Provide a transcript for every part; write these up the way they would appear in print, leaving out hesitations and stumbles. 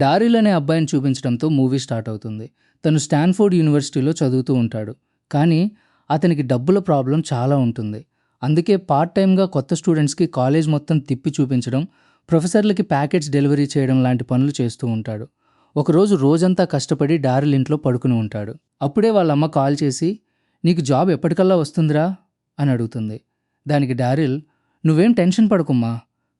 Daryl అనే అబ్బాయిని చూపించడంతో movie start అవుతుంది. తను స్టాన్ఫోర్డ్ యూనివర్సిటీలో చదువుతూ ఉంటాడు. కానీ అతనికి డబ్బుల ప్రాబ్లం చాలా ఉంటుంది. అందుకే పార్ట్ టైమ్గా కొత్త స్టూడెంట్స్కి కాలేజ్ మొత్తం తిప్పి చూపించడం, ప్రొఫెసర్లకి ప్యాకెట్స్ డెలివరీ చేయడం లాంటి పనులు చేస్తూ ఉంటాడు. ఒకరోజు రోజంతా కష్టపడి డారిల్ ఇంట్లో పడుకుని ఉంటాడు. అప్పుడే వాళ్ళ అమ్మ కాల్ చేసి, నీకు జాబ్ ఎప్పటికల్లా వస్తుందిరా అని అడుగుతుంది. దానికి డారిల్, నువ్వేం టెన్షన్ పడకుమ్మా,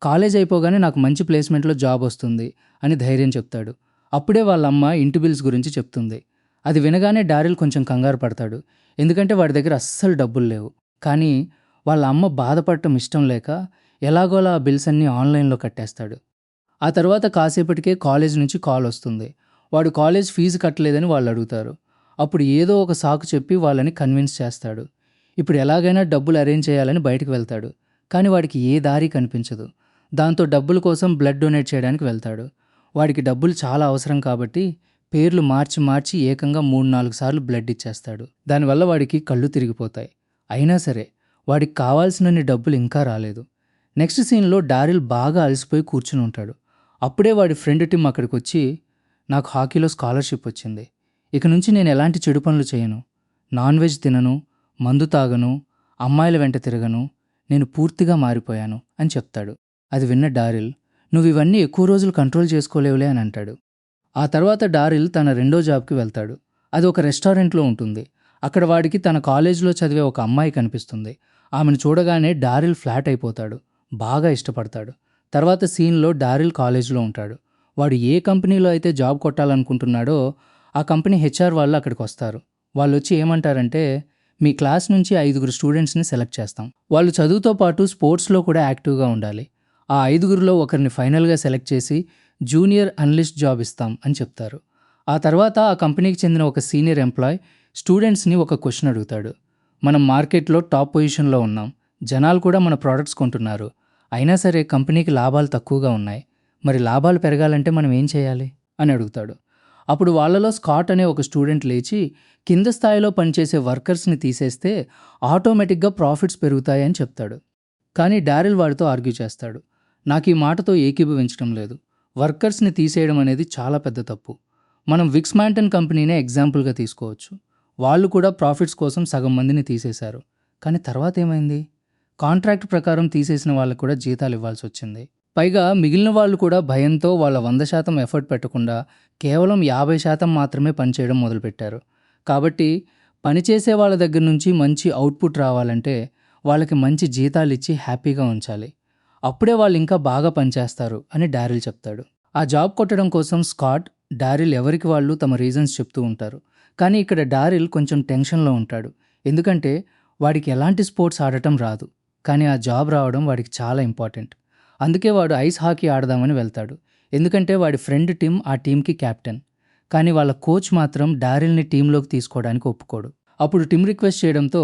కాలేజ్ అయిపోగానే నాకు మంచి ప్లేస్మెంట్లో జాబ్ వస్తుంది అని ధైర్యం చెప్తాడు. అప్పుడే వాళ్ళ అమ్మ ఇంటి బిల్స్ గురించి చెప్తుంది. అది వినగానే డారిల్ కొంచెం కంగారు పడతాడు. ఎందుకంటే వాడి దగ్గర అస్సలు డబ్బులు లేవు. కానీ వాళ్ళ అమ్మ బాధపడటం ఇష్టం లేక ఎలాగోలా ఆ బిల్స్ అన్నీ ఆన్లైన్లో కట్టేస్తాడు. ఆ తర్వాత కాసేపటికే కాలేజ్ నుంచి కాల్ వస్తుంది. వాడు కాలేజ్ ఫీజు కట్టలేదని వాళ్ళు అడుగుతారు. అప్పుడు ఏదో ఒక సాకు చెప్పి వాళ్ళని కన్విన్స్ చేస్తాడు. ఇప్పుడు ఎలాగైనా డబ్బులు అరేంజ్ చేయాలని బయటకు వెళ్తాడు. కానీ వాడికి ఏ దారి కనిపించదు. దాంతో డబ్బుల కోసం బ్లడ్ డొనేట్ చేయడానికి వెళ్తాడు. వాడికి డబ్బులు చాలా అవసరం కాబట్టి పేర్లు మార్చి మార్చి ఏకంగా 3-4 సార్లు బ్లడ్ ఇచ్చేస్తాడు. దానివల్ల వాడికి కళ్ళు తిరిగిపోతాయి. అయినా సరే వాడికి కావాల్సినన్ని డబ్బులు ఇంకా రాలేదు. నెక్స్ట్ సీన్లో డారిల్ బాగా అలసిపోయి కూర్చుని ఉంటాడు. అప్పుడే వాడి ఫ్రెండ్ టిమ్ అక్కడికి వచ్చి, నాకు హాకీలో స్కాలర్షిప్ వచ్చింది, ఇక నుంచి నేను ఎలాంటి చెడు పనులు చేయను, నాన్ వెజ్ తినను, మందు తాగను, అమ్మాయిల వెంట తిరగను, నేను పూర్తిగా మారిపోయాను అని చెప్తాడు. అది విన్న డారిల్, నువ్వు ఇవన్నీ ఎక్కువ రోజులు కంట్రోల్ చేసుకోలేవులే అని అంటాడు. ఆ తర్వాత డారిల్ తన రెండో జాబ్కి వెళ్తాడు. అది ఒక రెస్టారెంట్లో ఉంటుంది. అక్కడ వాడికి తన కాలేజీలో చదివే ఒక అమ్మాయి కనిపిస్తుంది. ఆమెను చూడగానే డారిల్ ఫ్లాట్ అయిపోతాడు. బాగా ఇష్టపడతాడు. తర్వాత సీన్లో డారిల్ కాలేజీలో ఉంటాడు. వాడు ఏ కంపెనీలో అయితే జాబ్ కొట్టాలనుకుంటున్నాడో ఆ కంపెనీ హెచ్ఆర్ వాళ్ళు అక్కడికి వస్తారు. వాళ్ళు వచ్చి ఏమంటారంటే, మీ క్లాస్ నుంచి 5 స్టూడెంట్స్ని సెలెక్ట్ చేస్తాం. వాళ్ళు చదువుతో పాటు స్పోర్ట్స్లో కూడా యాక్టివ్గా ఉండాలి. ఆ 5లో ఒకరిని ఫైనల్గా సెలెక్ట్ చేసి జూనియర్ అనలిస్ట్ జాబ్ ఇస్తాం అని చెప్తారు. ఆ తర్వాత ఆ కంపెనీకి చెందిన ఒక సీనియర్ ఎంప్లాయ్ స్టూడెంట్స్ని ఒక క్వశ్చన్ అడుగుతాడు. మనం మార్కెట్లో టాప్ పొజిషన్లో ఉన్నాం, జనాలు కూడా మన ప్రోడక్ట్స్ కొంటున్నారు, అయినా సరే కంపెనీకి లాభాలు తక్కువగా ఉన్నాయి, మరి లాభాలు పెరగాలంటే మనం ఏం చేయాలి అని అడుగుతాడు. అప్పుడు వాళ్ళలో స్కాట్ అనే ఒక స్టూడెంట్ లేచి, కింద స్థాయిలో పనిచేసే వర్కర్స్ని తీసేస్తే ఆటోమేటిక్గా ప్రాఫిట్స్ పెరుగుతాయని చెప్తాడు. కానీ డారిల్ వాడితో ఆర్గ్యూ చేస్తాడు. నాకు ఈ మాటతో ఏకీభవించడం లేదు. వర్కర్స్ని తీసేయడం అనేది చాలా పెద్ద తప్పు. మనం విక్స్మాంటన్ కంపెనీనే ఎగ్జాంపుల్గా తీసుకోవచ్చు. వాళ్ళు కూడా ప్రాఫిట్స్ కోసం సగం మందిని తీసేశారు. కానీ తర్వాత ఏమైంది? కాంట్రాక్ట్ ప్రకారం తీసేసిన వాళ్ళకు కూడా జీతాలు ఇవ్వాల్సి వచ్చింది. పైగా మిగిలిన వాళ్ళు కూడా భయంతో వాళ్ళ 100% ఎఫర్ట్ పెట్టకుండా కేవలం 50% మాత్రమే పనిచేయడం మొదలుపెట్టారు. కాబట్టి పనిచేసే వాళ్ళ దగ్గర నుంచి మంచి అవుట్పుట్ రావాలంటే వాళ్ళకి మంచి జీతాలు ఇచ్చి హ్యాపీగా ఉంచాలి. అప్పుడే వాళ్ళు ఇంకా బాగా పనిచేస్తారు అని డారిల్ చెప్తాడు. ఆ జాబ్ కొట్టడం కోసం స్కాట్, డారిల్ ఎవరికి వాళ్ళు తమ రీజన్స్ చెప్తూ ఉంటారు. కానీ ఇక్కడ డారిల్ కొంచెం టెన్షన్లో ఉంటాడు. ఎందుకంటే వాడికి ఎలాంటి స్పోర్ట్స్ ఆడటం రాదు. కానీ ఆ జాబ్ రావడం వాడికి చాలా ఇంపార్టెంట్. అందుకే వాడు ఐస్ హాకీ ఆడదామని వెళ్తాడు. ఎందుకంటే వాడి ఫ్రెండ్ టిమ్ ఆ టీంకి క్యాప్టెన్. కానీ వాళ్ళ కోచ్ మాత్రం డారిల్ని టీంలోకి తీసుకోవడానికి ఒప్పుకోడు. అప్పుడు టిమ్ రిక్వెస్ట్ చేయడంతో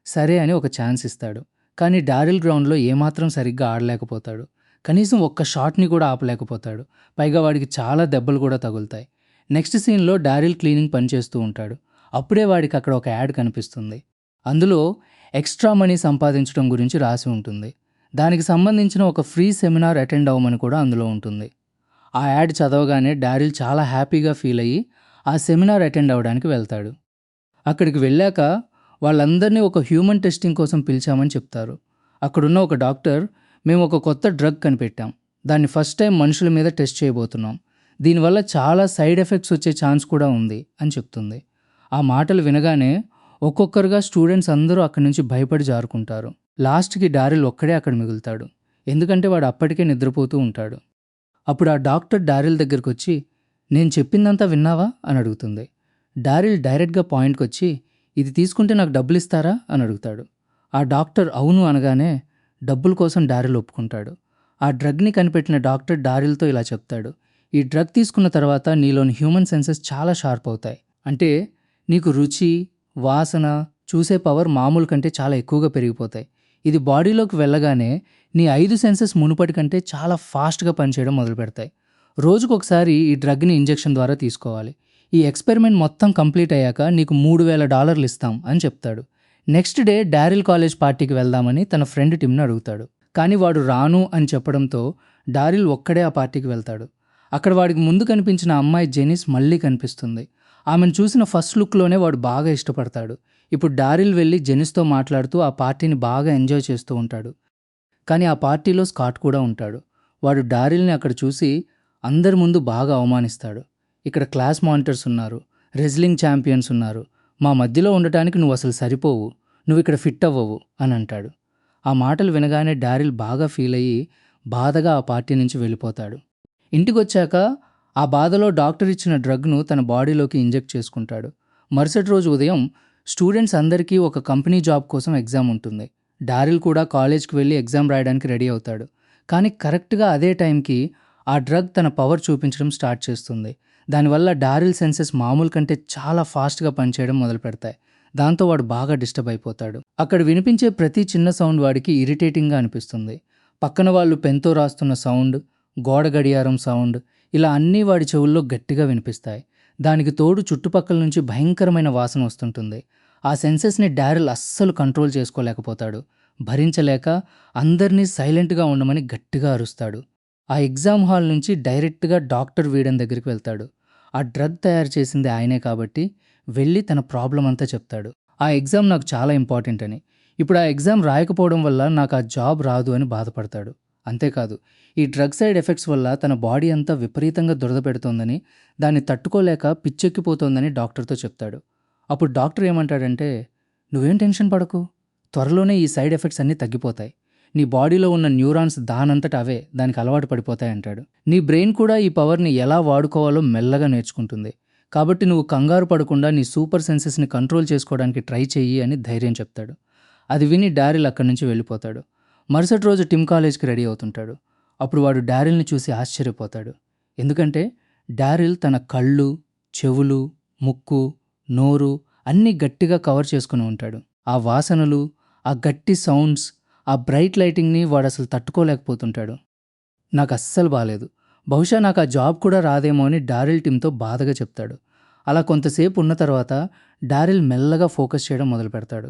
సరే అని ఒక ఛాన్స్ ఇస్తాడు. కానీ డారిల్ గ్రౌండ్లో ఏమాత్రం సరిగ్గా ఆడలేకపోతాడు. కనీసం ఒక్క షాట్ని కూడా ఆపలేకపోతాడు. పైగా వాడికి చాలా దెబ్బలు కూడా తగులుతాయి. నెక్స్ట్ సీన్లో డారిల్ క్లీనింగ్ పనిచేస్తూ ఉంటాడు. అప్పుడే వాడికి అక్కడ ఒక యాడ్ కనిపిస్తుంది. అందులో ఎక్స్ట్రా మనీ సంపాదించడం గురించి రాసి ఉంటుంది. దానికి సంబంధించిన ఒక ఫ్రీ సెమినార్ అటెండ్ అవ్వమని కూడా అందులో ఉంటుంది. ఆ యాడ్ చదవగానే డారిల్ చాలా హ్యాపీగా ఫీల్ అయ్యి ఆ సెమినార్ అటెండ్ అవ్వడానికి వెళ్తాడు. అక్కడికి వెళ్ళాక వాళ్ళందరినీ ఒక హ్యూమన్ టెస్టింగ్ కోసం పిలిచామని చెప్తారు. అక్కడున్న ఒక డాక్టర్, మేము ఒక కొత్త డ్రగ్ కనిపెట్టాం, దాన్ని ఫస్ట్ టైం మనుషుల మీద టెస్ట్ చేయబోతున్నాం, దీనివల్ల చాలా సైడ్ ఎఫెక్ట్స్ వచ్చే ఛాన్స్ కూడా ఉంది అని చెప్తుంది. ఆ మాటలు వినగానే ఒక్కొక్కరుగా స్టూడెంట్స్ అందరూ అక్కడి నుంచి భయపడి జారుకుంటారు. లాస్ట్కి డారిల్ ఒక్కడే అక్కడ మిగులుతాడు. ఎందుకంటే వాడు అప్పటికే నిద్రపోతూ ఉంటాడు. అప్పుడు ఆ డాక్టర్ డారిల్ దగ్గరికి వచ్చి, నేను చెప్పిందంతా విన్నావా అని అడుగుతుంది. డారిల్ డైరెక్ట్గా పాయింట్కి వచ్చి, ఇది తీసుకుంటే నాకు డబ్బులు ఇస్తారా అని అడుగుతాడు. ఆ డాక్టర్ అవును అనగానే డబ్బుల కోసం డారిల్ ఒప్పుకుంటాడు. ఆ డ్రగ్ని కనిపెట్టిన డాక్టర్ డారిల్తో ఇలా చెప్తాడు, ఈ డ్రగ్ తీసుకున్న తర్వాత నీలోని హ్యూమన్ సెన్సెస్ చాలా షార్ప్ అవుతాయి. అంటే నీకు రుచి, వాసన, చూసే పవర్ మామూలు కంటే చాలా ఎక్కువగా పెరిగిపోతాయి. ఇది బాడీలోకి వెళ్ళగానే నీ 5 సెన్సెస్ మునుపటి కంటే చాలా ఫాస్ట్గా పనిచేయడం మొదలు పెడతాయి. రోజుకొకసారి ఈ డ్రగ్ని ఇంజెక్షన్ ద్వారా తీసుకోవాలి. ఈ ఎక్స్పెరిమెంట్ మొత్తం కంప్లీట్ అయ్యాక నీకు $3,000 ఇస్తాం అని చెప్తాడు. నెక్స్ట్ డే డారిల్ కాలేజ్ పార్టీకి వెళ్దామని తన ఫ్రెండ్ టిమ్ని అడుగుతాడు. కానీ వాడు రాను అని చెప్పడంతో డారిల్ ఒక్కడే ఆ పార్టీకి వెళ్తాడు. అక్కడ వాడికి ముందు కనిపించిన అమ్మాయి జెనిస్ మళ్ళీ కనిపిస్తుంది. ఆమెను చూసిన ఫస్ట్ లుక్‌లోనే వాడు బాగా ఇష్టపడతాడు. ఇప్పుడు డారిల్ వెళ్ళి జెనిస్‌తో మాట్లాడుతూ ఆ పార్టీని బాగా ఎంజాయ్ చేస్తూ ఉంటాడు. కానీ ఆ పార్టీలో స్కాట్ కూడా ఉంటాడు. వాడు డారిల్‌ని అక్కడ చూసి అందరి ముందు బాగా అవమానిస్తాడు. ఇక్కడ క్లాస్ మానిటర్స్ ఉన్నారు, రెజ్లింగ్ ఛాంపియన్స్ ఉన్నారు. మా మధ్యలో ఉండటానికి నువ్వు అసలు సరిపోవు. నువ్వు ఇక్కడ ఫిట్ అవ్వవు అని అంటాడు. ఆ మాటలు వినగానే డారిల్ బాగా ఫీల్ అయ్యి బాధగా ఆ పార్టీ నుంచి వెళ్ళిపోతాడు. ఇంటికొచ్చాక ఆ బాధలో డాక్టర్ ఇచ్చిన డ్రగ్ను తన బాడీలోకి ఇంజెక్ట్ చేసుకుంటాడు. మరుసటి రోజు ఉదయం స్టూడెంట్స్ అందరికీ ఒక కంపెనీ జాబ్ కోసం ఎగ్జామ్ ఉంటుంది. డారిల్ కూడా కాలేజ్కి వెళ్ళి ఎగ్జామ్ రాయడానికి రెడీ అవుతాడు. కానీ కరెక్ట్గా అదే టైంకి ఆ డ్రగ్ తన పవర్ చూపించడం స్టార్ట్ చేస్తుంది. దానివల్ల డారిల్ సెన్సెస్ మామూలు కంటే చాలా ఫాస్ట్గా పనిచేయడం మొదలు పెడతాయి. దాంతో వాడు బాగా డిస్టర్బ్ అయిపోతాడు. అక్కడ వినిపించే ప్రతి చిన్న సౌండ్ వాడికి ఇరిటేటింగ్గా అనిపిస్తుంది. పక్కన వాళ్ళు పెన్తో రాస్తున్న సౌండ్, గోడ గడియారం సౌండ్, ఇలా అన్నీ వాడి చెవుల్లో గట్టిగా వినిపిస్తాయి. దానికి తోడు చుట్టుపక్కల నుంచి భయంకరమైన వాసన వస్తుంటుంది. ఆ సెన్సెస్ని డారిల్ అస్సలు కంట్రోల్ చేసుకోలేకపోతాడు. భరించలేక అందరినీ సైలెంట్గా ఉండమని గట్టిగా అరుస్తాడు. ఆ ఎగ్జామ్ హాల్ నుంచి డైరెక్ట్గా డాక్టర్ వీడన్ దగ్గరికి వెళ్తాడు. ఆ డ్రగ్ తయారు చేసింది ఆయనే కాబట్టి వెళ్ళి తన ప్రాబ్లం అంతా చెప్తాడు. ఆ ఎగ్జామ్ నాకు చాలా ఇంపార్టెంట్ అని, ఇప్పుడు ఆ ఎగ్జామ్ రాయకపోవడం వల్ల నాకు ఆ జాబ్ రాదు అని బాధపడతాడు. అంతేకాదు, ఈ డ్రగ్ సైడ్ ఎఫెక్ట్స్ వల్ల తన బాడీ అంతా విపరీతంగా దురద పెడుతోందని, దాన్ని తట్టుకోలేక పిచ్చెక్కిపోతోందని డాక్టర్తో చెప్తాడు. అప్పుడు డాక్టర్ ఏమంటాడంటే, నువ్వేం టెన్షన్ పడకు, త్వరలోనే ఈ సైడ్ ఎఫెక్ట్స్ అన్నీ తగ్గిపోతాయి. నీ బాడీలో ఉన్న న్యూరాన్స్ దానంతట అవే దానికి అలవాటు పడిపోతాయి అంటాడు. నీ బ్రెయిన్ కూడా ఈ పవర్ని ఎలా వాడుకోవాలో మెల్లగా నేర్చుకుంటుంది. కాబట్టి నువ్వు కంగారు పడకుండా నీ సూపర్ సెన్సెస్ని కంట్రోల్ చేసుకోవడానికి ట్రై చెయ్యి అని ధైర్యం చెప్తాడు. అది విని డారిల్ అక్కడి నుంచి వెళ్ళిపోతాడు. మరుసటి రోజు టిమ్ కాలేజ్కి రెడీ అవుతుంటాడు. అప్పుడు వాడు డారిల్ని చూసి ఆశ్చర్యపోతాడు. ఎందుకంటే డారిల్ తన కళ్ళు, చెవులు, ముక్కు, నోరు అన్నీ గట్టిగా కవర్ చేసుకుని ఉంటాడు. ఆ వాసనలు, ఆ గట్టి సౌండ్స్, ఆ బ్రైట్ లైటింగ్ని వాడు అసలు తట్టుకోలేకపోతుంటాడు. నాకు అస్సలు బాలేదు, బహుశా నాకు ఆ జాబ్ కూడా రాదేమో అని డారిల్ టిమ్తో బాధగా చెప్తాడు. అలా కొంతసేపు ఉన్న తర్వాత డారిల్ మెల్లగా ఫోకస్ చేయడం మొదలు పెడతాడు.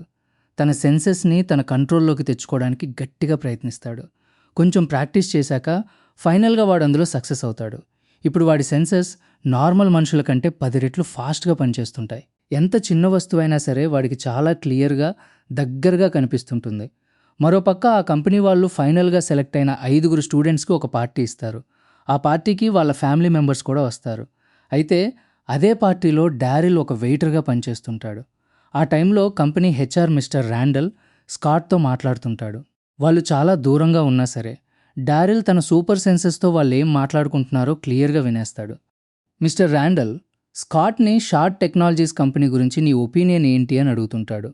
తన సెన్సెస్ని తన కంట్రోల్లోకి తెచ్చుకోవడానికి గట్టిగా ప్రయత్నిస్తాడు. కొంచెం ప్రాక్టీస్ చేశాక ఫైనల్గా వాడు అందులో సక్సెస్ అవుతాడు. ఇప్పుడు వాడి సెన్సెస్ నార్మల్ మనుషుల కంటే 10 రెట్లు ఫాస్ట్గా పనిచేస్తుంటాయి. ఎంత చిన్న వస్తువైనా సరే వాడికి చాలా క్లియర్గా, దగ్గరగా కనిపిస్తుంటుంది. మరోపక్క ఆ కంపెనీ వాళ్ళు ఫైనల్గా సెలెక్ట్ అయిన 5 స్టూడెంట్స్కి ఒక పార్టీ ఇస్తారు. ఆ పార్టీకి వాళ్ళ ఫ్యామిలీ మెంబర్స్ కూడా వస్తారు. అయితే అదే పార్టీలో డారిల్ ఒక వెయిటర్గా పనిచేస్తుంటాడు. ఆ టైంలో కంపెనీ హెచ్ఆర్ మిస్టర్ ర్యాండల్ స్కాట్తో మాట్లాడుతుంటాడు. వాళ్ళు చాలా దూరంగా ఉన్నా సరే డారిల్ తన సూపర్ సెన్సెస్తో వాళ్ళు ఏం మాట్లాడుకుంటున్నారో క్లియర్గా వినేస్తాడు. మిస్టర్ ర్యాండల్, స్కాట్ని షార్ట్ టెక్నాలజీస్ కంపెనీ గురించి నీ ఒపీనియన్ ఏంటి అని అడుగుతుంటాడు.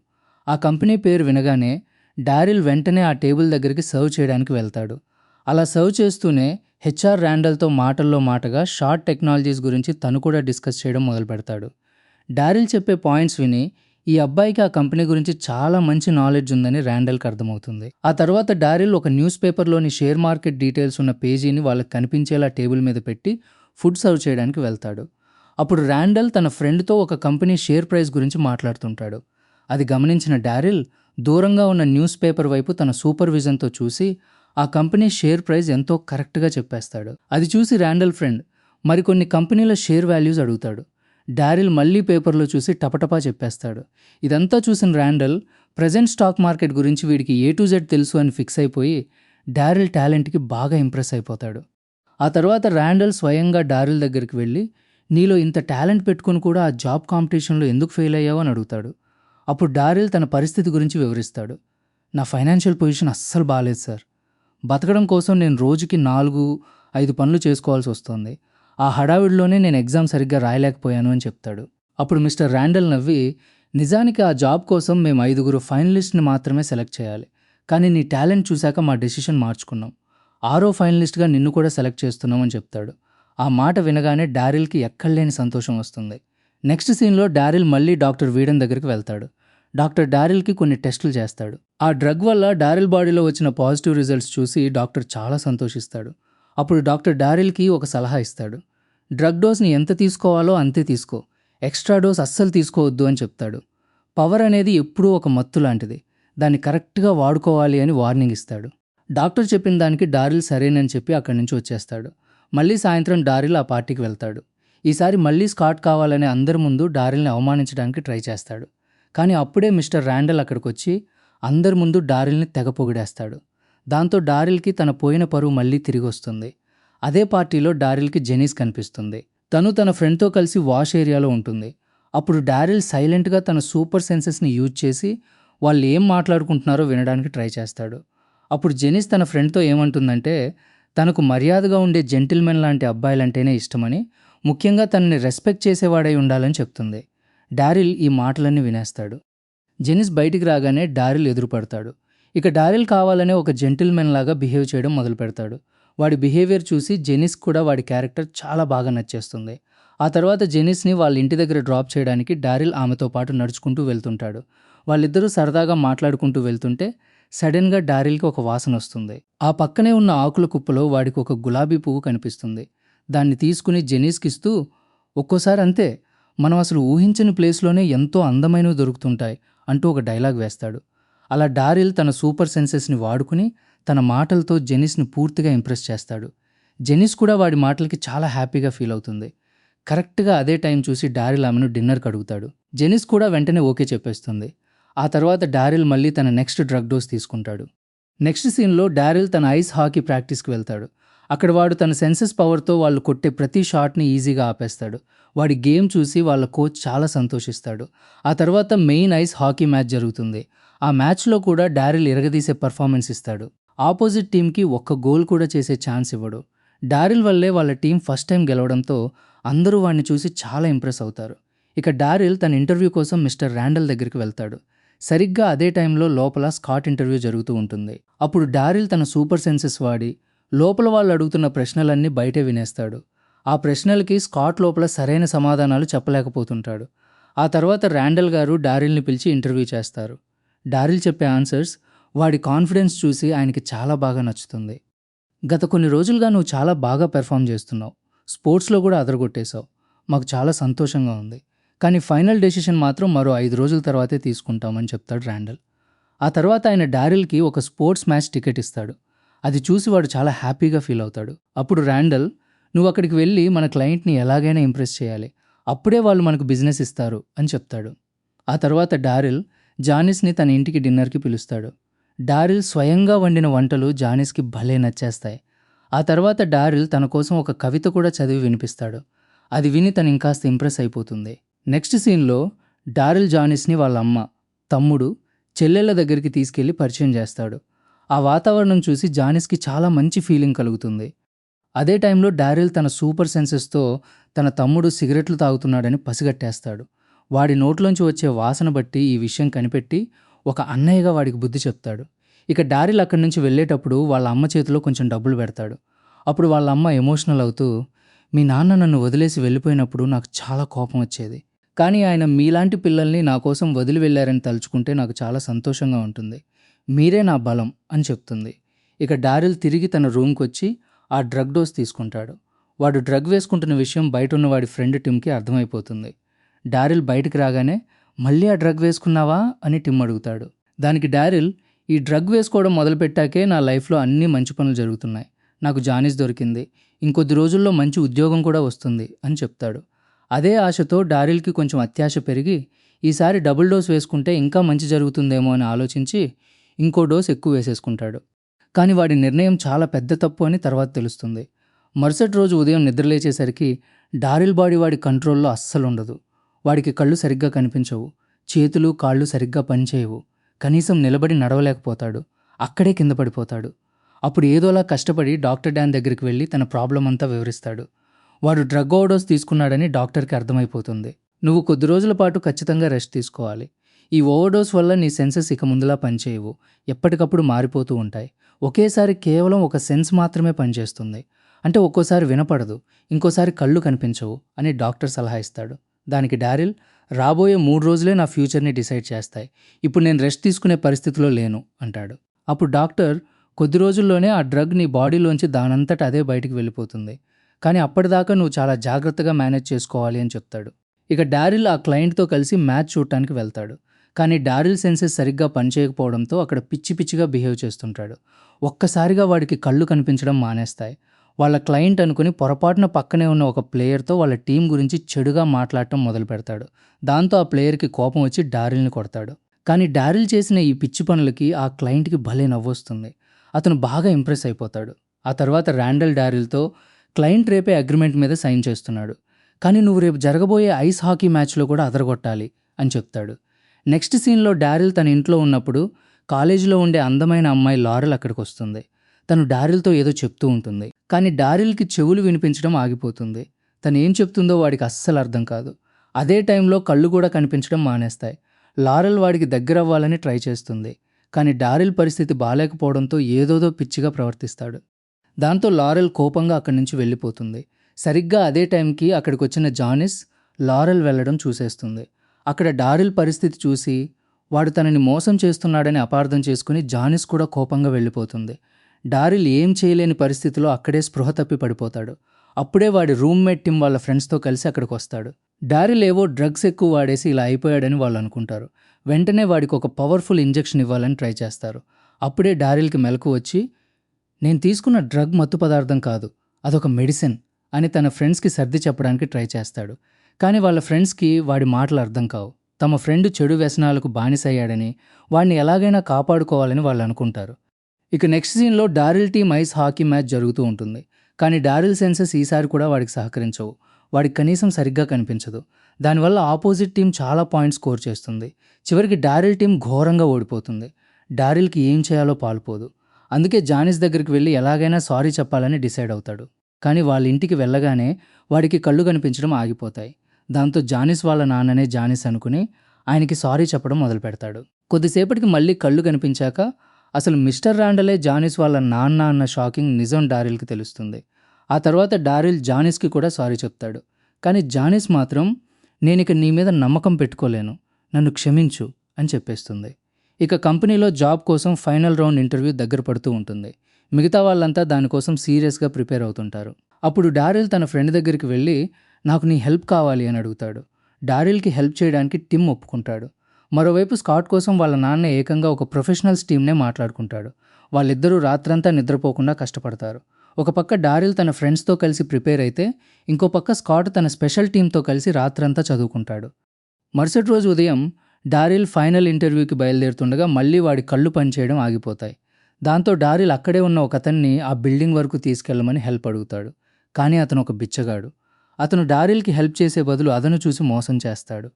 ఆ కంపెనీ పేరు వినగానే డారిల్ వెంటనే ఆ టేబుల్ దగ్గరికి సర్వ్ చేయడానికి వెళ్తాడు. అలా సర్వ్ చేస్తూనే హెచ్ఆర్ ర్యాండల్తో మాటల్లో మాటగా షార్ట్ టెక్నాలజీస్ గురించి తను కూడా డిస్కస్ చేయడం మొదలు పెడతాడు. డారిల్ చెప్పే పాయింట్స్ విని ఈ అబ్బాయికి ఆ కంపెనీ గురించి చాలా మంచి నాలెడ్జ్ ఉందని ర్యాండల్కి అర్థమవుతుంది. ఆ తర్వాత డారిల్ ఒక న్యూస్ పేపర్లోని షేర్ మార్కెట్ డీటెయిల్స్ ఉన్న పేజీని వాళ్ళకి కనిపించేలా టేబుల్ మీద పెట్టి ఫుడ్ సర్వ్ చేయడానికి వెళ్తాడు. అప్పుడు ర్యాండల్ తన ఫ్రెండ్తో ఒక కంపెనీ షేర్ ప్రైస్ గురించి మాట్లాడుతుంటాడు. అది గమనించిన డారిల్ దూరంగా ఉన్న న్యూస్ పేపర్ వైపు తన సూపర్విజన్తో చూసి ఆ కంపెనీ షేర్ ప్రైస్ ఎంతో కరెక్ట్గా చెప్పేస్తాడు. అది చూసి ర్యాండల్ ఫ్రెండ్ మరికొన్ని కంపెనీల షేర్ వాల్యూస్ అడుగుతాడు. డారిల్ మళ్ళీ పేపర్లో చూసి టపటపా చెప్పేస్తాడు. ఇదంతా చూసిన ర్యాండల్ ప్రజెంట్ స్టాక్ మార్కెట్ గురించి వీడికి A to Z తెలుసు అని ఫిక్స్ అయిపోయి డారిల్ టాలెంట్కి బాగా ఇంప్రెస్ అయిపోతాడు. ఆ తర్వాత ర్యాండల్ స్వయంగా డారిల్ దగ్గరికి వెళ్ళి నీలో ఇంత టాలెంట్ పెట్టుకుని కూడా ఆ జాబ్ కాంపిటీషన్లో ఎందుకు ఫెయిల్ అయ్యావు అని అడుగుతాడు. అప్పుడు డారిల్ తన పరిస్థితి గురించి వివరిస్తాడు. నా ఫైనాన్షియల్ పొజిషన్ అస్సలు బాగాలేదు సార్. బతకడం కోసం నేను రోజుకి 4-5 పనులు చేసుకోవాల్సి వస్తుంది. ఆ హడావిడిలోనే నేను ఎగ్జామ్ సరిగ్గా రాయలేకపోయాను అని చెప్తాడు. అప్పుడు మిస్టర్ ర్యాండల్ నవ్వి, నిజానికి ఆ జాబ్ కోసం మేము 5 ఫైనలిస్ట్ని మాత్రమే సెలెక్ట్ చేయాలి. కానీ నీ టాలెంట్ చూశాక మా డెసిషన్ మార్చుకున్నాం. 6వ ఫైనలిస్ట్గా నిన్ను కూడా సెలెక్ట్ చేస్తున్నాం అని చెప్తాడు. ఆ మాట వినగానే డారిల్కి ఎక్కడలేని సంతోషం వస్తుంది. నెక్స్ట్ సీన్లో డారిల్ మళ్ళీ డాక్టర్ వీడన్ దగ్గరికి వెళ్తాడు. డాక్టర్ డారిల్కి కొన్ని టెస్టులు చేస్తాడు. ఆ డ్రగ్ వల్ల డారిల్ బాడీలో వచ్చిన పాజిటివ్ రిజల్ట్స్ చూసి డాక్టర్ చాలా సంతోషిస్తాడు. అప్పుడు డాక్టర్ డారిల్కి ఒక సలహా ఇస్తాడు. డ్రగ్ డోస్ని ఎంత తీసుకోవాలో అంతే తీసుకో, ఎక్స్ట్రా డోస్ అస్సలు తీసుకోవద్దు అని చెప్తాడు. పవర్ అనేది ఎప్పుడూ ఒక మత్తు లాంటిది, దాన్ని కరెక్ట్గా వాడుకోవాలి అని వార్నింగ్ ఇస్తాడు. డాక్టర్ చెప్పిన దానికి డారిల్ సరేనని చెప్పి అక్కడి నుంచి వచ్చేస్తాడు. మళ్ళీ సాయంత్రం డారిల్ ఆ పార్టీకి వెళ్తాడు. ఈసారి మళ్ళీ స్కాట్ కావాలనే అందరి ముందు డారిల్ని అవమానించడానికి ట్రై చేస్తాడు. కానీ అప్పుడే మిస్టర్ ర్యాండల్ అక్కడికొచ్చి అందరి ముందు డారిల్ని తెగ పొగిడేస్తాడు. దాంతో డారిల్కి తన పోయిన పరువు మళ్ళీ తిరిగొస్తుంది. అదే పార్టీలో డారిల్కి జెనిస్ కనిపిస్తుంది. తను తన ఫ్రెండ్తో కలిసి వాష్ ఏరియాలో ఉంటుంది. అప్పుడు డారిల్ సైలెంట్గా తన సూపర్ సెన్సెస్ని యూజ్ చేసి వాళ్ళు ఏం మాట్లాడుకుంటున్నారో వినడానికి ట్రై చేస్తాడు. అప్పుడు జెనిస్ తన ఫ్రెండ్తో ఏమంటుందంటే తనకు మర్యాదగా ఉండే జెంటిల్మెన్ లాంటి అబ్బాయిలంటేనే ఇష్టమని, ముఖ్యంగా తనని రెస్పెక్ట్ చేసేవాడై ఉండాలని చెప్తుంది. డారిల్ ఈ మాటలన్నీ వినేస్తాడు. జెనిస్ బయటికి రాగానే డారిల్ ఎదురుపడతాడు. ఇక డారిల్ కావాలనే ఒక జెంటిల్మెన్ లాగా బిహేవ్ చేయడం మొదలు పెడతాడు. వాడి బిహేవియర్ చూసి జెనిస్ కూడా వాడి క్యారెక్టర్ చాలా బాగా నచ్చేస్తుంది. ఆ తర్వాత జెనిస్ని వాళ్ళ ఇంటి దగ్గర డ్రాప్ చేయడానికి డారిల్ ఆమెతో పాటు నడుచుకుంటూ వెళ్తుంటాడు. వాళ్ళిద్దరూ సరదాగా మాట్లాడుకుంటూ వెళ్తుంటే సడన్గా డారిల్కి ఒక వాసన వస్తుంది. ఆ పక్కనే ఉన్న ఆకుల కుప్పలో వాడికి ఒక గులాబీ పువ్వు కనిపిస్తుంది. దాన్ని తీసుకుని జెనిస్కి ఇస్తూ, ఒక్కోసారి అంతే, మనం అసలు ఊహించని ప్లేస్లోనే ఎంతో అందమైనవి దొరుకుతుంటాయి అంటూ ఒక డైలాగ్ వేస్తాడు. అలా డారిల్ తన సూపర్ సెన్సెస్ని వాడుకుని తన మాటలతో జెనిస్ని పూర్తిగా ఇంప్రెస్ చేస్తాడు. జెనిస్ కూడా వాడి మాటలకి చాలా హ్యాపీగా ఫీల్ అవుతుంది. కరెక్ట్గా అదే టైం చూసి డారిల్ ఆమెను డిన్నర్కి అడుగుతాడు. జెనిస్ కూడా వెంటనే ఓకే చెప్పేస్తుంది. ఆ తర్వాత డారిల్ మళ్ళీ తన నెక్స్ట్ డ్రగ్ డోస్ తీసుకుంటాడు. నెక్స్ట్ సీన్లో డారిల్ తన ఐస్ హాకీ ప్రాక్టీస్కి వెళ్తాడు. అక్కడ వాడు తన సెన్సెస్ పవర్తో వాళ్ళు కొట్టే ప్రతి షాట్ని ఈజీగా ఆపేస్తాడు. వాడి గేమ్ చూసి వాళ్ళ కోచ్ చాలా సంతోషిస్తాడు. ఆ తర్వాత మెయిన్ ఐస్ హాకీ మ్యాచ్ జరుగుతుంది. ఆ మ్యాచ్లో కూడా డారిల్ ఇరగదీసే పర్ఫార్మెన్స్ ఇస్తాడు. ఆపోజిట్ టీంకి ఒక్క గోల్ కూడా చేసే ఛాన్స్ ఇవ్వడు. డారిల్ వల్లే వాళ్ళ టీం ఫస్ట్ టైం గెలవడంతో అందరూ వాడిని చూసి చాలా ఇంప్రెస్ అవుతారు. ఇక డారిల్ తన ఇంటర్వ్యూ కోసం మిస్టర్ ర్యాండల్ దగ్గరికి వెళ్తాడు. సరిగ్గా అదే టైంలో లోపల స్కాట్ ఇంటర్వ్యూ జరుగుతూ ఉంటుంది. అప్పుడు డారిల్ తన సూపర్ సెన్సెస్ వాడి లోపల వాళ్ళు అడుగుతున్న ప్రశ్నలన్నీ బయటే వినేస్తాడు. ఆ ప్రశ్నలకి స్కాట్ లోపల సరైన సమాధానాలు చెప్పలేకపోతుంటాడు. ఆ తర్వాత ర్యాండల్ గారు డారిల్ని పిలిచి ఇంటర్వ్యూ చేస్తారు. డారిల్ చెప్పే ఆన్సర్స్ వాడి కాన్ఫిడెన్స్ చూసి ఆయనకి చాలా బాగా నచ్చుతుంది. గత కొన్ని రోజులుగా నువ్వు చాలా బాగా పెర్ఫామ్ చేస్తున్నావు, స్పోర్ట్స్లో కూడా అదరగొట్టేశావు, మాకు చాలా సంతోషంగా ఉంది. కానీ ఫైనల్ డెసిషన్ మాత్రం మరో 5 రోజుల తర్వాతే తీసుకుంటామని చెప్తాడు ర్యాండల్. ఆ తర్వాత ఆయన డారిల్కి ఒక స్పోర్ట్స్ మ్యాచ్ టికెట్ ఇస్తాడు. అది చూసి వాడు చాలా హ్యాపీగా ఫీల్ అవుతాడు. అప్పుడు ర్యాండల్, నువ్వు అక్కడికి వెళ్ళి మన క్లయింట్ని ఎలాగైనా ఇంప్రెస్ చేయాలి, అప్పుడే వాళ్ళు మనకు బిజినెస్ ఇస్తారు అని చెప్తాడు. ఆ తర్వాత డారిల్ జానిస్ని తన ఇంటికి డిన్నర్కి పిలుస్తాడు. డారిల్ స్వయంగా వండిన వంటలు జానిస్కి భలే నచ్చేస్తాయి. ఆ తర్వాత డారిల్ తన కోసం ఒక కవిత కూడా చదివి వినిపిస్తాడు. అది విని తను ఇంకాస్త ఇంప్రెస్ అయిపోతుంది. నెక్స్ట్ సీన్లో డారిల్ జానిస్ని వాళ్ళ అమ్మ, తమ్ముడు, చెల్లెళ్ళ దగ్గరికి తీసుకెళ్లి పరిచయం చేస్తాడు. ఆ వాతావరణం చూసి జానిస్కి చాలా మంచి ఫీలింగ్ కలుగుతుంది. అదే టైంలో డారిల్ తన సూపర్ సెన్సెస్తో తన తమ్ముడు సిగరెట్లు తాగుతున్నాడని పసిగట్టేస్తాడు. వాడి నోట్లోంచి వచ్చే వాసన బట్టి ఈ విషయం కనిపెట్టి ఒక అన్నయ్యగా వాడికి బుద్ధి చెప్తాడు. ఇక డారిల్ అక్కడి నుంచి వెళ్ళేటప్పుడు వాళ్ళ అమ్మ చేతిలో కొంచెం డబ్బులు పెడతాడు. అప్పుడు వాళ్ళ అమ్మ ఎమోషనల్ అవుతూ, మీ నాన్న నన్ను వదిలేసి వెళ్ళిపోయినప్పుడు నాకు చాలా కోపం వచ్చేది, కానీ ఆయన మీలాంటి పిల్లల్ని నా కోసం వదిలి వెళ్ళారని తలుచుకుంటే నాకు చాలా సంతోషంగా ఉంటుంది, మీరే నా బలం అని చెప్తుంది. ఇక డారిల్ తిరిగి తన రూమ్కి వచ్చి ఆ డ్రగ్ డోస్ తీసుకుంటాడు. వాడు డ్రగ్ వేసుకుంటున్న విషయం బయట ఉన్న వాడి ఫ్రెండ్ టిమ్కి అర్థమైపోతుంది. డారిల్ బయటికి రాగానే, మళ్ళీ ఆ డ్రగ్ వేసుకున్నావా అని టిమ్ అడుగుతాడు. దానికి డారిల్, ఈ డ్రగ్ వేసుకోవడం మొదలుపెట్టాకే నా లైఫ్లో అన్నీ మంచి పనులు జరుగుతున్నాయి, నాకు జానిస్ దొరికింది, ఇంకొద్ది రోజుల్లో మంచి ఉద్యోగం కూడా వస్తుంది అని చెప్తాడు. అదే ఆశతో డారిల్కి కొంచెం అత్యాశ పెరిగి ఈసారి డబుల్ డోస్ వేసుకుంటే ఇంకా మంచి జరుగుతుందేమో అని ఆలోచించి ఇంకో డోస్ ఎక్కువ వేసేసుకుంటాడు. కానీ వాడి నిర్ణయం చాలా పెద్ద తప్పు అని తర్వాత తెలుస్తుంది. మరుసటి రోజు ఉదయం నిద్రలేచేసరికి డారిల్ బాడీ వాడి కంట్రోల్లో అస్సలు ఉండదు. వాడికి కళ్ళు సరిగ్గా కనిపించవు, చేతులు కాళ్ళు సరిగ్గా పనిచేయవు, కనీసం నిలబడి నడవలేకపోతాడు, అక్కడే కింద పడిపోతాడు. అప్పుడు ఏదోలా కష్టపడి డాక్టర్ డాన్ దగ్గరికి వెళ్ళి తన ప్రాబ్లం అంతా వివరిస్తాడు. వాడు డ్రగ్ ఓవర్డోస్ తీసుకున్నాడని డాక్టర్కి అర్థమైపోతుంది. నువ్వు కొద్ది రోజుల పాటు ఖచ్చితంగా రెస్ట్ తీసుకోవాలి, ఈ ఓవర్డోస్ వల్ల నీ సెన్సెస్ ఇక ముందులా పనిచేయవు, ఎప్పటికప్పుడు మారిపోతూ ఉంటాయి, ఒకేసారి కేవలం ఒక సెన్స్ మాత్రమే పనిచేస్తుంది, అంటే ఒక్కోసారి వినపడదు, ఇంకోసారి కళ్ళు కనిపించవు అని డాక్టర్ సలహా ఇస్తాడు. దానికి డారిల్, రాబోయే 3 రోజులే నా ఫ్యూచర్ని డిసైడ్ చేస్తాయి, ఇప్పుడు నేను రెస్ట్ తీసుకునే పరిస్థితిలో లేను అంటాడు. అప్పుడు డాక్టర్, కొద్ది రోజుల్లోనే ఆ డ్రగ్ నీ బాడీలోంచి దానంతట అదే బయటికి వెళ్ళిపోతుంది, కానీ అప్పటిదాకా నువ్వు చాలా జాగ్రత్తగా మేనేజ్ చేసుకోవాలి అని చెప్తాడు. ఇక డారిల్ ఆ క్లయింట్తో కలిసి మ్యాచ్ చూడటానికి వెళ్తాడు. కానీ డారిల్ సెన్సెస్ సరిగ్గా పనిచేయకపోవడంతో అక్కడ పిచ్చి పిచ్చిగా బిహేవ్ చేస్తుంటాడు. ఒక్కసారిగా వాడికి కళ్ళు కనిపించడం మానేస్తాయి. వాళ్ళ క్లయింట్ అనుకుని పొరపాటున పక్కనే ఉన్న ఒక ప్లేయర్తో వాళ్ళ టీం గురించి చెడుగా మాట్లాడటం మొదలు పెడతాడు. దాంతో ఆ ప్లేయర్కి కోపం వచ్చి డారిల్ని కొడతాడు. కానీ డారిల్ చేసిన ఈ పిచ్చి పనులకి ఆ క్లయింట్కి భలే నవ్వొస్తుంది. అతను బాగా ఇంప్రెస్ అయిపోతాడు. ఆ తర్వాత ర్యాండల్ డారిల్తో క్లయింట్ రేపే అగ్రిమెంట్ మీద సైన్ చేస్తున్నాడు. కానీ నువ్వు రేపు జరగబోయే ఐస్ హాకీ మ్యాచ్లో కూడా అదరగొట్టాలి అని చెప్తాడు. నెక్స్ట్ సీన్లో డారిల్ తన ఇంట్లో ఉన్నప్పుడు కాలేజీలో ఉండే అందమైన అమ్మాయి లారెల్ అక్కడికి వస్తుంది. తను డారిల్తో ఏదో చెప్తూ ఉంటుంది. కానీ డారిల్కి చెవులు వినిపించడం ఆగిపోతుంది. తను ఏం చెప్తుందో వాడికి అస్సలు అర్థం కాదు. అదే టైంలో కళ్ళు కూడా కనిపించడం మానేస్తాయి. లారెల్ వాడికి దగ్గరవ్వాలని ట్రై చేస్తుంది. కానీ డారిల్ పరిస్థితి బాలేకపోవడంతో ఏదోదో పిచ్చిగా ప్రవర్తిస్తాడు. దాంతో లారెల్ కోపంగా అక్కడి నుంచి వెళ్ళిపోతుంది. సరిగ్గా అదే టైంకి అక్కడికి వచ్చిన జానిస్ లారెల్ వెళ్ళడం చూసేస్తుంది. అక్కడ డారిల్ పరిస్థితి చూసి వాడు తనని మోసం చేస్తున్నాడని అపార్థం చేసుకుని జానిస్ కూడా కోపంగా వెళ్ళిపోతుంది. డారిల్ ఏం చేయలేని పరిస్థితిలో అక్కడే స్పృహ తప్పి పడిపోతాడు. అప్పుడే వాడి రూమ్మేట్ టిమ్ వాళ్ళ ఫ్రెండ్స్తో కలిసి అక్కడికి వస్తాడు. డారిల్ ఏవో డ్రగ్స్ ఎక్కువ వాడేసి ఇలా అయిపోయాడని వాళ్ళు అనుకుంటారు. వెంటనే వాడికి ఒక పవర్ఫుల్ ఇంజెక్షన్ ఇవ్వాలని ట్రై చేస్తారు. అప్పుడే డారిల్కి మెలకు వచ్చి, నేను తీసుకున్న డ్రగ్ మత్తు పదార్థం కాదు, అదొక మెడిసిన్ అని తన ఫ్రెండ్స్కి సర్ది చెప్పడానికి ట్రై చేస్తాడు. కానీ వాళ్ళ ఫ్రెండ్స్కి వాడి మాటలు అర్థం కావు. తమ ఫ్రెండ్ చెడు వ్యసనాలకు బానిసయ్యాడని, వాడిని ఎలాగైనా కాపాడుకోవాలని వాళ్ళు అనుకుంటారు. ఇక నెక్స్ట్ సీన్లో Daryl team ice hockey match జరుగుతూ ఉంటుంది. కానీ డారిల్ సెన్సెస్ ఈసారి కూడా వాడికి సహకరించవు. వాడికి కనీసం సరిగ్గా కనిపించదు. దానివల్ల ఆపోజిట్ టీం చాలా పాయింట్స్ స్కోర్ చేస్తుంది. చివరికి డారిల్ టీం ఘోరంగా ఓడిపోతుంది. డారిల్కి ఏం చేయాలో పాలుపోదు. అందుకే జానిస్ దగ్గరికి వెళ్ళి ఎలాగైనా సారీ చెప్పాలని డిసైడ్ అవుతాడు. కానీ వాళ్ళ ఇంటికి వెళ్ళగానే వాడికి కళ్ళు కనిపించడం ఆగిపోతాయి. దాంతో జానిస్ వాళ్ళ నాన్ననే జానిస్ అనుకుని ఆయనకి సారీ చెప్పడం మొదలు పెడతాడు. కొద్దిసేపటికి మళ్ళీ కళ్ళు కనిపించాక అసలు మిస్టర్ ర్యాండలే జానిస్ వాళ్ళ నాన్న అన్న షాకింగ్ నిజం డారిల్కి తెలుస్తుంది. ఆ తర్వాత డారిల్ జానిస్కి కూడా సారీ చెప్తాడు. కానీ జానిస్ మాత్రం, నేనిక నీ మీద నమ్మకం పెట్టుకోలేను, నన్ను క్షమించు అని చెప్పేస్తుంది. ఇక కంపెనీలో జాబ్ కోసం ఫైనల్ రౌండ్ ఇంటర్వ్యూ దగ్గర పడుతూ ఉంటుంది. మిగతా వాళ్ళంతా దానికోసం సీరియస్గా ప్రిపేర్ అవుతుంటారు. అప్పుడు డారిల్ తన ఫ్రెండ్ దగ్గరికి వెళ్ళి, నాకు నీ హెల్ప్ కావాలి అని అడుగుతాడు. డారిల్కి హెల్ప్ చేయడానికి టిమ్ ఒప్పుకుంటాడు. మరోవైపు స్కాట్ కోసం వాళ్ళ నాన్న ఏకంగా ఒక ప్రొఫెషనల్స్ టీమ్నే మాట్లాడుకుంటాడు. వాళ్ళిద్దరూ రాత్రంతా నిద్రపోకుండా కష్టపడతారు. ఒక పక్క డారిల్ తన ఫ్రెండ్స్తో కలిసి ప్రిపేర్ అయితే, ఇంకో పక్క స్కాట్ తన స్పెషల్ టీంతో కలిసి రాత్రంతా చదువుకుంటాడు. మరుసటి రోజు ఉదయం డారిల్ ఫైనల్ ఇంటర్వ్యూకి బయలుదేరుతుండగా మళ్ళీ వాడి కళ్ళు పనిచేయడం ఆగిపోతాయి. దాంతో డారిల్ అక్కడే ఉన్న ఒక అతన్ని ఆ బిల్డింగ్ వరకు తీసుకెళ్లమని హెల్ప్ అడుగుతాడు. కానీ అతను ఒక బిచ్చగాడు. అతను డారిల్కి హెల్ప్ చేసే బదులు అతను చూసి మోసం చేస్తాడు.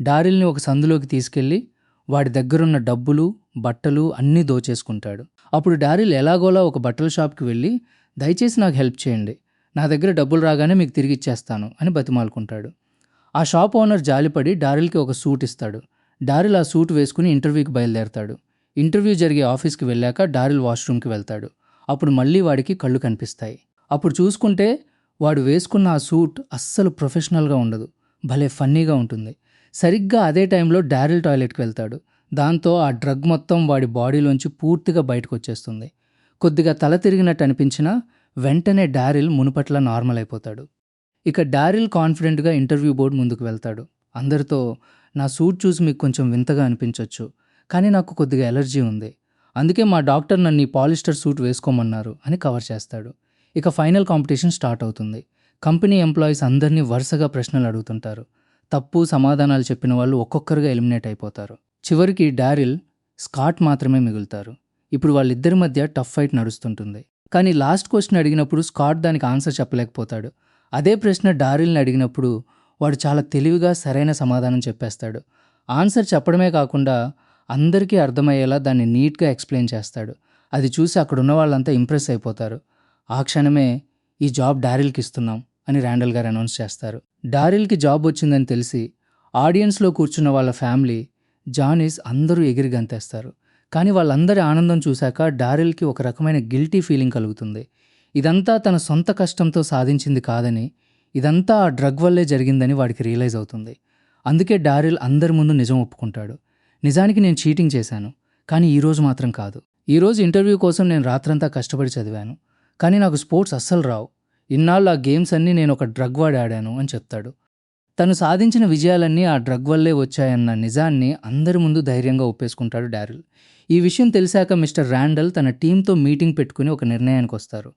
డారిల్ని ఒక సందులోకి తీసుకెళ్లి వాడి దగ్గరున్న డబ్బులు, బట్టలు అన్నీ దోచేసుకుంటాడు. అప్పుడు డారిల్ ఎలాగోలా ఒక బట్టల షాప్కి వెళ్ళి, దయచేసి నాకు హెల్ప్ చేయండి, నా దగ్గర డబ్బులు రాగానే మీకు తిరిగి ఇచ్చేస్తాను అని బతిమాలుకుంటాడు. ఆ షాప్ ఓనర్ జాలిపడి డారిల్కి ఒక సూట్ ఇస్తాడు. డారిల్ ఆ సూట్ వేసుకుని ఇంటర్వ్యూకి బయలుదేరతాడు. ఇంటర్వ్యూ జరిగే ఆఫీస్కి వెళ్ళాక డారిల్ వాష్రూమ్కి వెళ్తాడు. అప్పుడు మళ్ళీ వాడికి కళ్ళు కనిపిస్తాయి. అప్పుడు చూసుకుంటే వాడు వేసుకున్న ఆ సూట్ అస్సలు ప్రొఫెషనల్గా ఉండదు, భలే ఫన్నీగా ఉంటుంది. సరిగ్గా అదే టైంలో డారిల్ టాయిలెట్కి వెళ్తాడు. దాంతో ఆ డ్రగ్ మొత్తం వాడి బాడీలోంచి పూర్తిగా బయటకు వచ్చేస్తుంది. కొద్దిగా తల తిరిగినట్టు అనిపించినా వెంటనే డారిల్ మునుపట్ల నార్మల్ అయిపోతాడు. ఇక డారిల్ కాన్ఫిడెంట్గా ఇంటర్వ్యూ బోర్డు ముందుకు వెళ్తాడు. అందరితో, నా సూట్ చూసి మీకు కొంచెం వింతగా అనిపించవచ్చు, కానీ నాకు కొద్దిగా ఎలర్జీ ఉంది, అందుకే మా డాక్టర్ నన్ను ఈ పాలిస్టర్ సూట్ వేసుకోమన్నారు అని కవర్ చేస్తాడు. ఇక ఫైనల్ కాంపిటీషన్ స్టార్ట్ అవుతుంది. కంపెనీ ఎంప్లాయీస్ అందరినీ వరుసగా ప్రశ్నలు అడుగుతుంటారు. తప్పు సమాధానాలు చెప్పిన వాళ్ళు ఒక్కొక్కరుగా ఎలిమినేట్ అయిపోతారు. చివరికి డారిల్, స్కాట్ మాత్రమే మిగులుతారు. ఇప్పుడు వాళ్ళిద్దరి మధ్య టఫ్ ఫైట్ నడుస్తుంటుంది. కానీ లాస్ట్ క్వశ్చన్ అడిగినప్పుడు స్కాట్ దానికి ఆన్సర్ చెప్పలేకపోతాడు. అదే ప్రశ్న డారిల్ని అడిగినప్పుడు వాడు చాలా తెలివిగా సరైన సమాధానం చెప్పేస్తాడు. ఆన్సర్ చెప్పడమే కాకుండా అందరికీ అర్థమయ్యేలా దాన్ని నీట్గా ఎక్స్ప్లెయిన్ చేస్తాడు. అది చూసి అక్కడున్న వాళ్ళంతా ఇంప్రెస్ అయిపోతారు. ఆ క్షణమే, ఈ జాబ్ డారిల్కి ఇస్తున్నాం అని ర్యాండల్ గారు అనౌన్స్ చేస్తారు. డారిల్కి జాబ్ వచ్చిందని తెలిసి ఆడియన్స్లో కూర్చున్న వాళ్ళ ఫ్యామిలీ, జానిస్ అందరూ ఎగిరి గంతేస్తారు. కానీ వాళ్ళందరి ఆనందం చూశాక డారిల్కి ఒక రకమైన గిల్టీ ఫీలింగ్ కలుగుతుంది. ఇదంతా తన సొంత కష్టంతో సాధించింది కాదని, ఇదంతా ఆ డ్రగ్ వల్లే జరిగిందని వాడికి రియలైజ్ అవుతుంది. అందుకే డారిల్ అందరి ముందు నిజం ఒప్పుకుంటాడు. నిజానికి నేను చీటింగ్ చేశాను, కానీ ఈరోజు మాత్రం కాదు. ఈరోజు ఇంటర్వ్యూ కోసం నేను రాత్రంతా కష్టపడి చదివాను, కానీ నాకు స్పోర్ట్స్ అస్సలు రావు. ఇన్నాళ్ళు ఆ గేమ్స్ అన్నీ నేను ఒక డ్రగ్ వాడి ఆడాను అని చెప్తాడు. తను సాధించిన విజయాలన్నీ ఆ డ్రగ్ వల్లే వచ్చాయన్న నిజాన్ని అందరి ముందు ధైర్యంగా ఒప్పేసుకుంటాడు డారిల్. ఈ విషయం తెలిసాక మిస్టర్ ర్యాండల్ తన టీంతో మీటింగ్ పెట్టుకుని ఒక నిర్ణయానికి వస్తారు.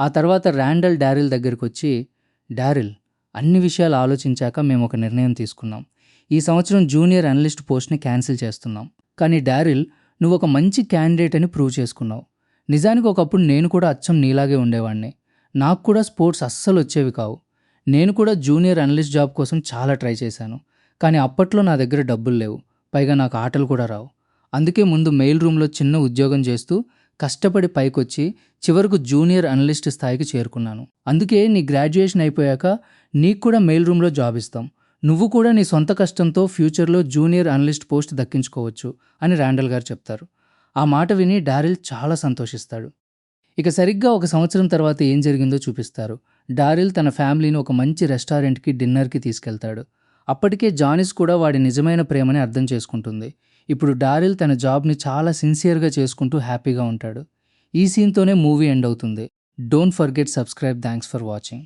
ఆ తర్వాత ర్యాండల్ డారిల్ దగ్గరికొచ్చి, డారిల్, అన్ని విషయాలు ఆలోచించాక మేము ఒక నిర్ణయం తీసుకున్నాం. ఈ సంవత్సరం జూనియర్ అనలిస్ట్ పోస్ట్ని క్యాన్సిల్ చేస్తున్నాం. కానీ డారిల్, నువ్వు ఒక మంచి క్యాండిడేట్ అని ప్రూవ్ చేసుకున్నావు. నిజానికి ఒకప్పుడు నేను కూడా అచ్చం నీలాగే ఉండేవాడిని. నాకు కూడా స్పోర్ట్స్ అస్సలు వచ్చేవి కావు. నేను కూడా జూనియర్ అనలిస్ట్ జాబ్ కోసం చాలా ట్రై చేశాను. కానీ అప్పట్లో నా దగ్గర డబ్బులు లేవు. పైగా నాకు ఆటలు కూడా రావు. అందుకే ముందు మెయిల్ రూమ్లో చిన్న ఉద్యోగం చేస్తూ కష్టపడి పైకొచ్చి చివరకు జూనియర్ అనలిస్ట్ స్థాయికి చేరుకున్నాను. అందుకే నీ గ్రాడ్యుయేషన్ అయిపోయాక నీకు కూడా మెయిల్ రూమ్లో జాబ్ ఇస్తాం. నువ్వు కూడా నీ సొంత కష్టంతో ఫ్యూచర్లో జూనియర్ అనలిస్ట్ పోస్ట్ దక్కించుకోవచ్చు అని ర్యాండల్ గారు చెప్తారు. ఆ మాట విని డారిల్ చాలా సంతోషిస్తాడు. ఇక సరిగ్గా ఒక సంవత్సరం తర్వాత ఏం జరిగిందో చూపిస్తారు. డారిల్ తన ఫ్యామిలీని ఒక మంచి రెస్టారెంట్కి డిన్నర్కి తీసుకెళ్తాడు. అప్పటికే జానిస్ కూడా వాడి నిజమైన ప్రేమని అర్థం చేసుకుంటుంది. ఇప్పుడు డారిల్ తన జాబ్ని చాలా సిన్సియర్గా చేసుకుంటూ హ్యాపీగా ఉంటాడు. ఈ సీన్తోనే మూవీ ఎండ్ అవుతుంది. Don't forget subscribe. Thanks for watching.